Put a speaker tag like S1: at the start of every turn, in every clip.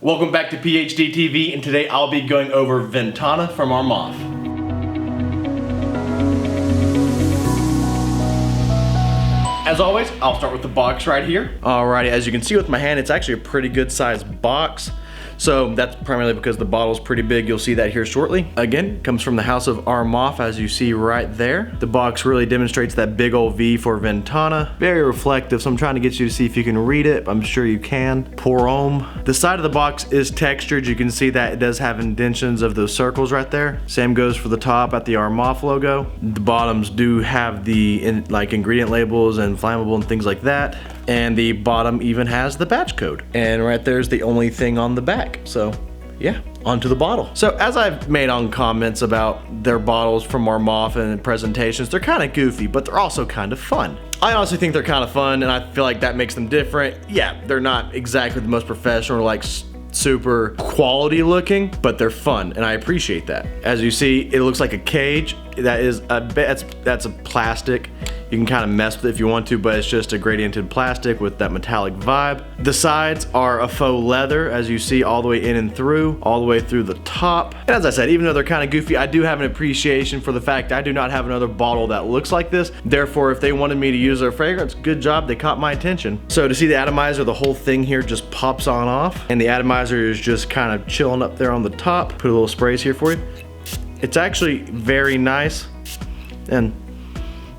S1: Welcome back to PH.d TV, and today I'll be going over Ventana from Armaf. As always, I'll start with the box right here. Alrighty, as you can see with my hand, it's actually a pretty good sized box. So that's primarily because the bottle's pretty big. You'll see that here shortly. Again, comes from the house of Armaf, as you see right there. The box really demonstrates that big old V for Ventana. Very reflective, so I'm trying to get you to see if you can read it. I'm sure you can. Pour homme. The side of the box is textured. You can see that it does have indentions of those circles right there. Same goes for the top at the Armaf logo. The bottoms do have the ingredient labels and flammable and things like that. And the bottom even has the batch code. And right there's the only thing on the back. So yeah, onto the bottle. So as I've made on comments about their bottles from Armaf and presentations, they're kind of goofy, but they're also kind of fun. I honestly think they're kind of fun, and I feel like that makes them different. Yeah, they're not exactly the most professional, like super quality looking, but they're fun, and I appreciate that. As you see, it looks like a cage. That is that's a plastic. You can kind of mess with it if you want to, but it's just a gradiented plastic with that metallic vibe. The sides are a faux leather, as you see, all the way in and through, all the way through the top. And as I said, even though they're kind of goofy, I do have an appreciation for the fact I do not have another bottle that looks like this. Therefore, if they wanted me to use their fragrance, good job, they caught my attention. So to see the atomizer, the whole thing here just pops on off, and the atomizer is just kind of chilling up there on the top. Put a little sprays here for you. It's actually very nice, and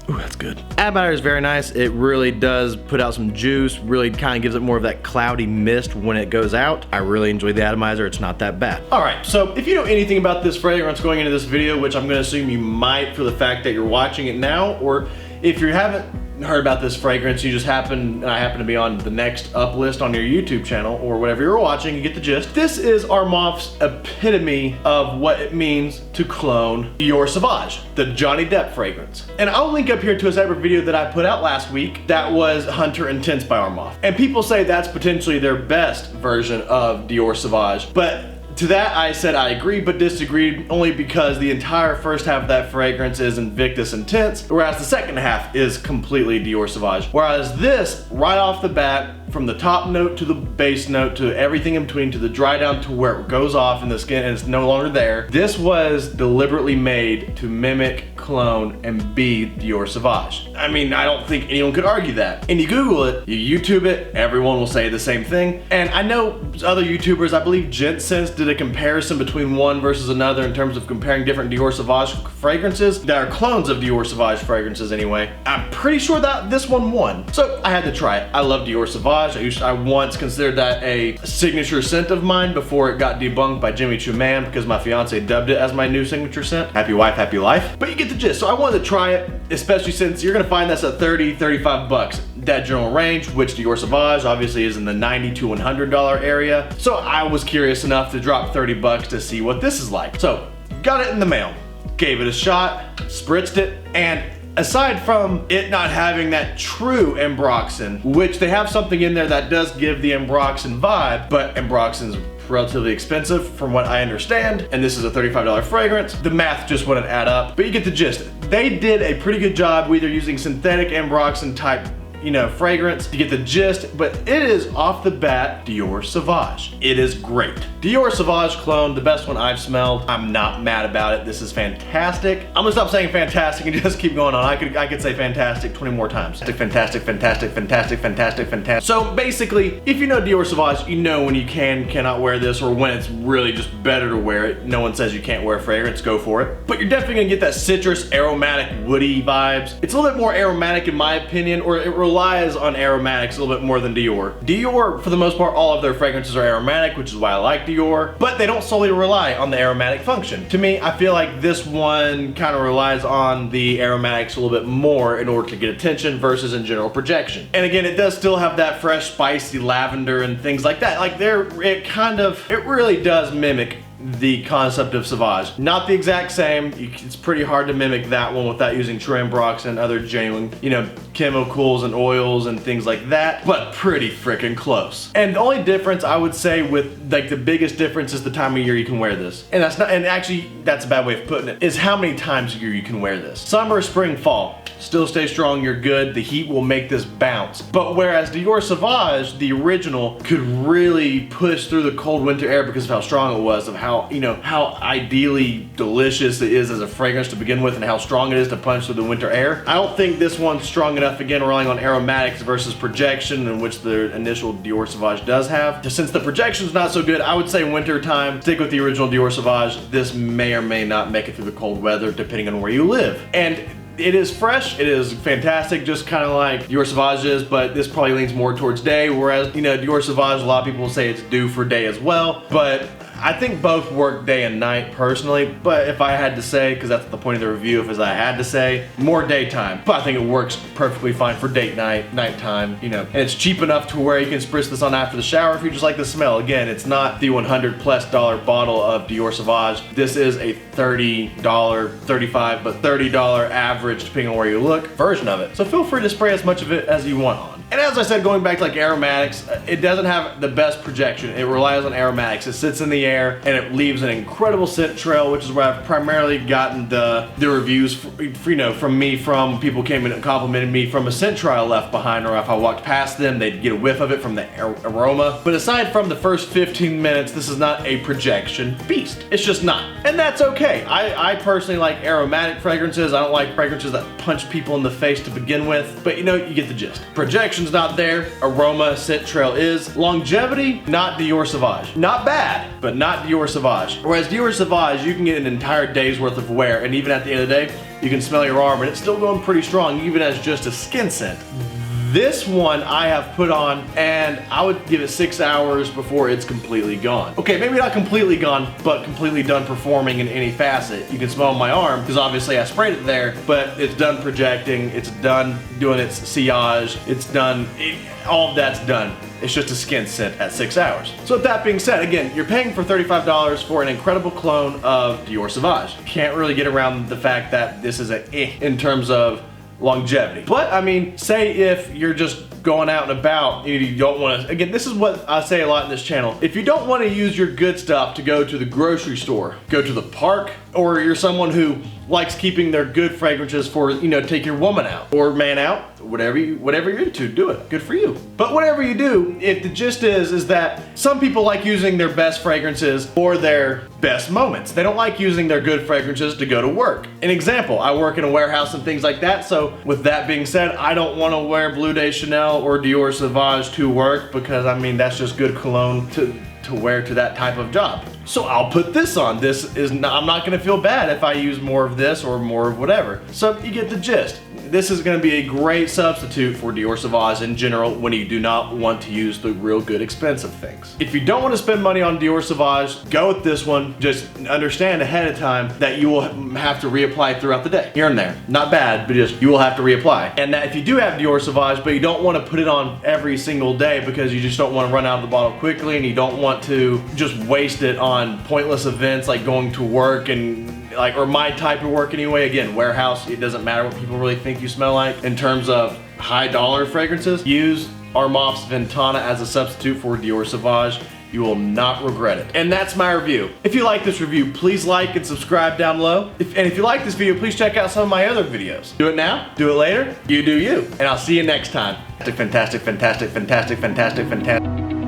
S1: ooh, that's good. Atomizer is very nice. It really does put out some juice, really kind of gives it more of that cloudy mist when it goes out. I really enjoy the atomizer. It's not that bad. All right, so if you know anything about this fragrance going into this video, which I'm gonna assume you might for the fact that you're watching it now, or if you haven't heard about this fragrance, you just happen to be on the next up list on your YouTube channel or whatever you're watching, you get the gist. This is Armaf's epitome of what it means to clone Dior Sauavage, the Johnny Depp fragrance. And I'll link up here to a separate video that I put out last week that was Hunter Intense by Armaf. And people say that's potentially their best version of Dior Sauavage, but to that I said I agree but disagreed, only because the entire first half of that fragrance is Invictus Intense, whereas the second half is completely Dior Sauavage. Whereas this, right off the bat, from the top note to the base note to everything in between to the dry down to where it goes off in the skin and it's no longer there, this was deliberately made to mimic, clone, and be Dior Sauavage. I mean, I don't think anyone could argue that. And you Google it, you YouTube it, everyone will say the same thing. And I know other YouTubers, I believe JentSense did a comparison between one versus another in terms of comparing different Dior Sauavage fragrances that are clones of Dior Sauavage fragrances anyway. I'm pretty sure that this one won. So I had to try it. I love Dior Sauavage. I once considered that a signature scent of mine before it got debunked by Jimmy Choo Man because my fiance dubbed it as my new signature scent. Happy wife, happy life. But you get the gist. So I wanted to try it, especially since you're gonna find this at 30, 35 bucks. That general range, which Dior Sauavage obviously is in the $90 to $100 area. So I was curious enough to drop 30 bucks to see what this is like. So got it in the mail, gave it a shot, spritzed it, and aside from it not having that true Ambroxan, which they have something in there that does give the Ambroxan vibe, but Ambroxan's relatively expensive from what I understand, and this is a $35 fragrance, the math just wouldn't add up, but you get the gist. They did a pretty good job either using synthetic Ambroxan type fragrance. You get the gist, but it is off the bat Dior Sauavage. It is great. Dior Sauavage clone, the best one I've smelled. I'm not mad about it. This is fantastic. I'm gonna stop saying fantastic and just keep going on. I could say fantastic 20 more times. Fantastic, fantastic, fantastic, fantastic, fantastic. So basically, if you know Dior Sauavage, you know when you cannot wear this, or when it's really just better to wear it. No one says you can't wear fragrance, go for it. But you're definitely gonna get that citrus, aromatic, woody vibes. It's a little bit more aromatic in my opinion, or it relies on aromatics a little bit more than Dior. Dior, for the most part, all of their fragrances are aromatic, which is why I like Dior, but they don't solely rely on the aromatic function. To me, I feel like this one kind of relies on the aromatics a little bit more in order to get attention versus in general projection. And again, it does still have that fresh, spicy lavender and things like that. Like it really does mimic the concept of Sauavage. Not the exact same. It's pretty hard to mimic that one without using Trembrox and other genuine, you know, chemicals and oils and things like that, but pretty freaking close. And the only difference I would say with, like, the biggest difference is the time of year you can wear this. And that's not, and actually that's a bad way of putting it, is how many times a year you can wear this. Summer, spring, fall. Still stay strong, you're good. The heat will make this bounce. But whereas Dior Sauavage, the original, could really push through the cold winter air because of how strong it was, of how, you know, how ideally delicious it is as a fragrance to begin with and how strong it is to punch through the winter air. I don't think this one's strong enough, again, relying on aromatics versus projection, in which the initial Dior Sauavage does have. Since the projection's not so good, I would say winter time, stick with the original Dior Sauavage. This may or may not make it through the cold weather depending on where you live. And it is fresh, it is fantastic, just kind of like Dior Sauavage is, but this probably leans more towards day, whereas, you know, Dior Sauavage, a lot of people will say it's due for day as well, but I think both work day and night personally, but if I had to say, because that's the point of the review, if I had to say, more daytime. But I think it works perfectly fine for date night, nighttime, you know. And it's cheap enough to where you can spritz this on after the shower if you just like the smell. Again, it's not the $100+ bottle of Dior Sauavage. This is a $30, $35, but $30 average, depending on where you look, version of it. So feel free to spray as much of it as you want on. And as I said, going back to like aromatics, it doesn't have the best projection. It relies on aromatics. It sits in the air and it leaves an incredible scent trail, which is where I've primarily gotten the reviews from people came in and complimented me from a scent trail left behind, or if I walked past them, they'd get a whiff of it from the aroma. But aside from the first 15 minutes, this is not a projection beast. It's just not. And that's okay. I personally like aromatic fragrances. I don't like fragrances that punch people in the face to begin with, but you know, you get the gist. Projection's not there, aroma, scent trail is. Longevity, not Dior Sauavage. Not bad, but not Dior Sauavage. Whereas Dior Sauavage, you can get an entire day's worth of wear, and even at the end of the day, you can smell your arm and it's still going pretty strong, even as just a skin scent. This one I have put on and I would give it 6 hours before it's completely gone. Okay, maybe not completely gone, but completely done performing in any facet. You can smell my arm, because obviously I sprayed it there, but it's done projecting, it's done doing its sillage, it's done, all of that's done. It's just a skin scent at 6 hours. So with that being said, again, you're paying for $35 for an incredible clone of Dior Sauavage. Can't really get around the fact that this is a in terms of longevity. But I mean, say if you're just going out and about, you don't want to, again, this is what I say a lot in this channel. If you don't want to use your good stuff to go to the grocery store, go to the park, or you're someone who likes keeping their good fragrances for, you know, take your woman out or man out, whatever you're into, do it. Good for you. But whatever you do, if the gist is that some people like using their best fragrances for their best moments. They don't like using their good fragrances to go to work. An example, I work in a warehouse and things like that, so with that being said, I don't want to wear Bleu de Chanel or Dior Sauavage to work, because I mean, that's just good cologne to wear to that type of job. So I'll put this on. This is not, I'm not gonna feel bad if I use more of this or more of whatever. So you get the gist. This is gonna be a great substitute for Dior Sauavage in general when you do not want to use the real good expensive things. If you don't want to spend money on Dior Sauavage, go with this one. Just understand ahead of time that you will have to reapply throughout the day. Here and there. Not bad, but just you will have to reapply. And that if you do have Dior Sauavage, but you don't want to put it on every single day because you just don't want to run out of the bottle quickly, and you don't want to just waste it on pointless events like going to work and like, or my type of work anyway. Again, warehouse, it doesn't matter what people really think you smell like. In terms of high dollar fragrances, use Armaf's Ventana as a substitute for Dior Sauavage. You will not regret it. And that's my review. If you like this review, please like and subscribe down below. And if you like this video, please check out some of my other videos. Do it now, do it later, you do you. And I'll see you next time. Fantastic, fantastic, fantastic, fantastic, fantastic.